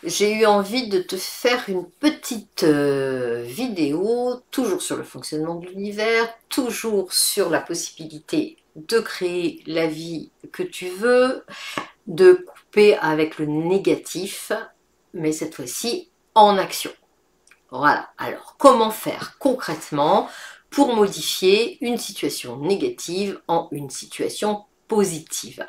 J'ai eu envie de te faire une petite vidéo, toujours sur le fonctionnement de l'univers, toujours sur la possibilité de créer la vie que tu veux, de couper avec le négatif, mais cette fois-ci en action. Voilà, alors comment faire concrètement pour modifier une situation négative en une situation positive?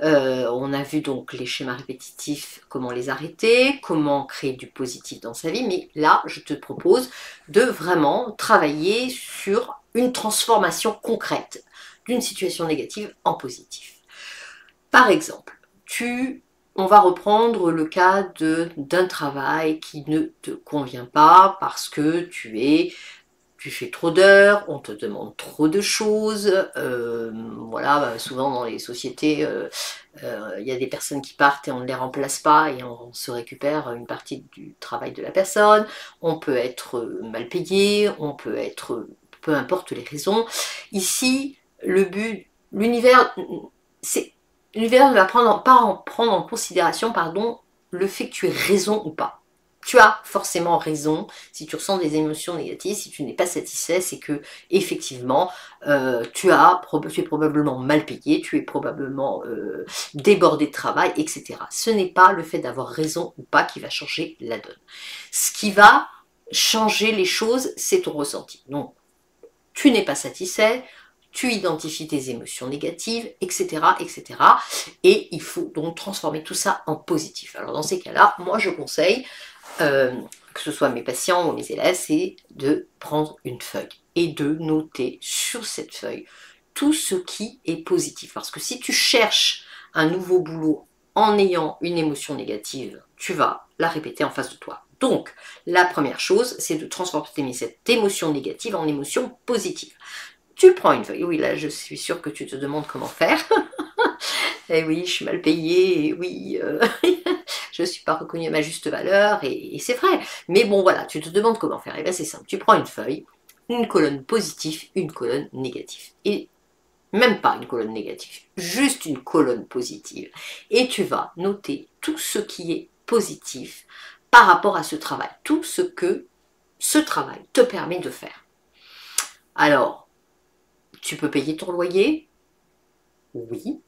On a vu donc les schémas répétitifs, comment les arrêter, comment créer du positif dans sa vie, mais là, je te propose de vraiment travailler sur une transformation concrète d'une situation négative en positif. Par exemple, on va reprendre le cas d'un travail qui ne te convient pas parce que tu fais trop d'heures, on te demande trop de choses, voilà, souvent dans les sociétés, il y a des personnes qui partent et on ne les remplace pas et on se récupère une partie du travail de la personne, on peut être mal payé, on peut être, peu importe les raisons. Ici, le but, l'univers, c'est, l'univers ne va pas prendre en considération, pardon, le fait que tu aies raison ou pas. Tu as forcément raison. Si tu ressens des émotions négatives, si tu n'es pas satisfait, c'est que effectivement tu es probablement mal payé, tu es probablement débordé de travail, etc. Ce n'est pas le fait d'avoir raison ou pas qui va changer la donne. Ce qui va changer les choses, c'est ton ressenti. Donc, tu n'es pas satisfait, tu identifies tes émotions négatives, etc., etc. Et il faut donc transformer tout ça en positif. Alors dans ces cas-là, moi je conseille que ce soit mes patients ou mes élèves, c'est de prendre une feuille et de noter sur cette feuille tout ce qui est positif. Parce que si tu cherches un nouveau boulot en ayant une émotion négative, tu vas la répéter en face de toi. Donc, la première chose, c'est de transformer cette émotion négative en émotion positive. Tu prends une feuille, oui là je suis sûre que tu te demandes comment faire. Eh oui, je suis mal payée, et oui, je ne suis pas reconnue à ma juste valeur, et c'est vrai. Mais bon, voilà, tu te demandes comment faire. Et bien c'est simple, tu prends une feuille, une colonne positive, une colonne négative. Et même pas une colonne négative, juste une colonne positive. Et tu vas noter tout ce qui est positif par rapport à ce travail, tout ce que ce travail te permet de faire. Alors, tu peux payer ton loyer? Oui.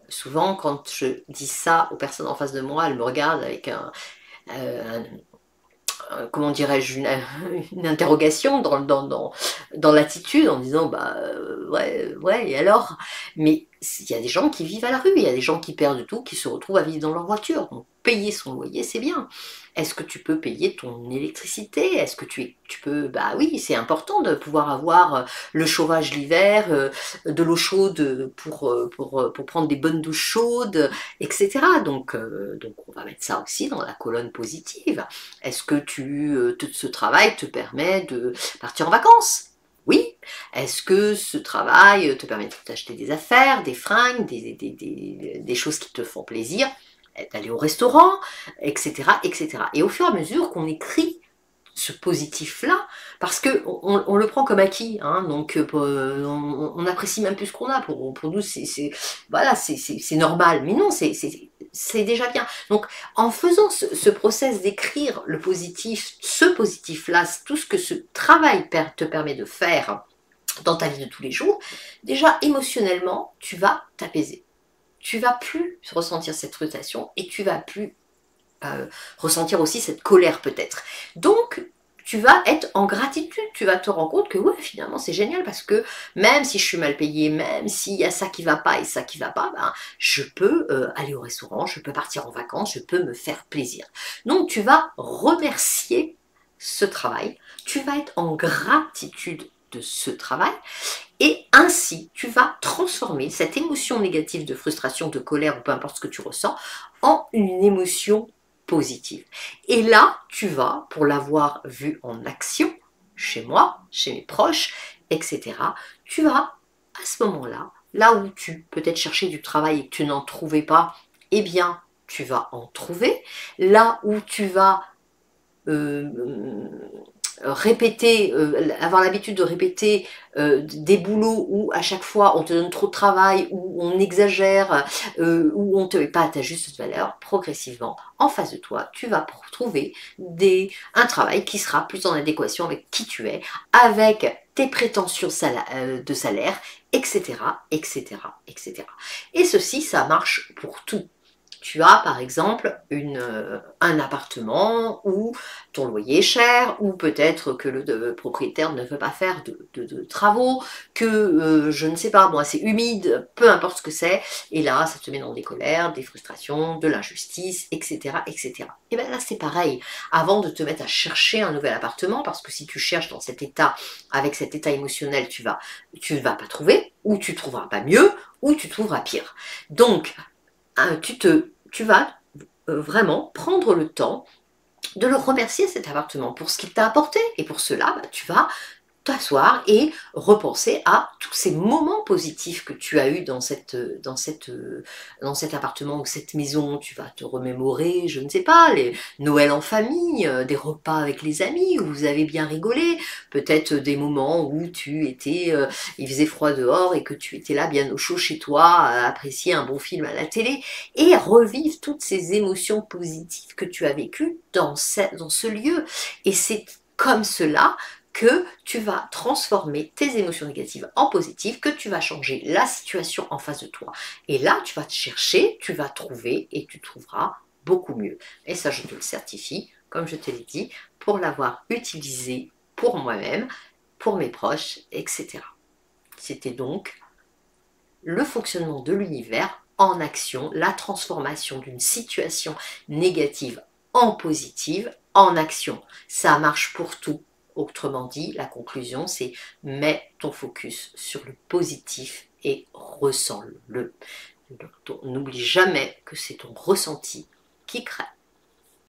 Souvent, quand je dis ça aux personnes en face de moi, elles me regardent avec euh, comment dirais-je, une interrogation dans l'attitude en disant bah ouais, ouais, et alors? Mais il y a des gens qui vivent à la rue, il y a des gens qui perdent tout, qui se retrouvent à vivre dans leur voiture. Donc payer son loyer, c'est bien. Est-ce que tu peux payer ton électricité? Est-ce que tu peux... Bah oui, c'est important de pouvoir avoir le chauffage l'hiver, de l'eau chaude pour prendre des bonnes douches chaudes, etc. Donc on va mettre ça aussi dans la colonne positive. Est-ce que ce travail te permet de partir en vacances? Oui. Est-ce que ce travail te permet de t'acheter des affaires, des fringues, des choses qui te font plaisir, d'aller au restaurant, etc., etc. Et au fur et à mesure qu'on écrit ce positif-là, parce que on le prend comme acquis, hein, donc on apprécie même plus ce qu'on a. Pour nous, voilà, c'est normal. Mais non, c'est déjà bien. Donc, en faisant ce process d'écrire le positif, ce positif-là, tout ce que ce travail te permet de faire dans ta vie de tous les jours, déjà émotionnellement, tu vas t'apaiser. Tu vas plus ressentir cette frustration et tu vas plus ressentir aussi cette colère peut-être. Donc, tu vas être en gratitude, tu vas te rendre compte que ouais, finalement c'est génial parce que même si je suis mal payée, même s'il y a ça qui va pas et ça qui va pas, ben, je peux aller au restaurant, je peux partir en vacances, je peux me faire plaisir. Donc tu vas remercier ce travail, tu vas être en gratitude de ce travail et ainsi tu vas transformer cette émotion négative de frustration, de colère ou peu importe ce que tu ressens en une émotion positive. Et là, tu vas, pour l'avoir vu en action, chez moi, chez mes proches, etc., tu vas, à ce moment-là, là où tu peut-être cherchais du travail et que tu n'en trouvais pas, eh bien, tu vas en trouver. Là où tu vas répéter, avoir l'habitude de répéter des boulots où à chaque fois on te donne trop de travail, où on exagère, où on ne te met pas à ta juste valeur, progressivement, en face de toi, tu vas trouver un travail qui sera plus en adéquation avec qui tu es, avec tes prétentions de salaire, etc., etc., etc. Et ceci, ça marche pour tout. Tu as par exemple un appartement où ton loyer est cher, ou peut-être que le propriétaire ne veut pas faire de travaux, que je ne sais pas, moi c'est humide, peu importe ce que c'est, et là ça te met dans des colères, des frustrations, de l'injustice, etc., etc. Et bien là c'est pareil, avant de te mettre à chercher un nouvel appartement, parce que si tu cherches dans cet état, avec cet état émotionnel, tu ne vas pas trouver, ou tu trouveras pas mieux, ou tu trouveras pire. Donc, tu vas vraiment prendre le temps de le remercier, cet appartement, pour ce qu'il t'a apporté. Et pour cela, bah, tu vas t'asseoir et repenser à tous ces moments positifs que tu as eu dans cet appartement ou cette maison. Tu vas te remémorer, je ne sais pas, les Noëls en famille, des repas avec les amis où vous avez bien rigolé, peut-être des moments où il faisait froid dehors et que tu étais là bien au chaud chez toi à apprécier un bon film à la télé, et revivre toutes ces émotions positives que tu as vécues dans ce lieu. Et c'est comme cela que tu vas transformer tes émotions négatives en positives, que tu vas changer la situation en face de toi. Et là, tu vas te chercher, tu vas trouver et tu trouveras beaucoup mieux. Et ça, je te le certifie, comme je te l'ai dit, pour l'avoir utilisé pour moi-même, pour mes proches, etc. C'était donc le fonctionnement de l'univers en action, la transformation d'une situation négative en positive, en action. Ça marche pour tout. Autrement dit, la conclusion, c'est mets ton focus sur le positif et ressens-le. N'oublie jamais que c'est ton ressenti qui crée.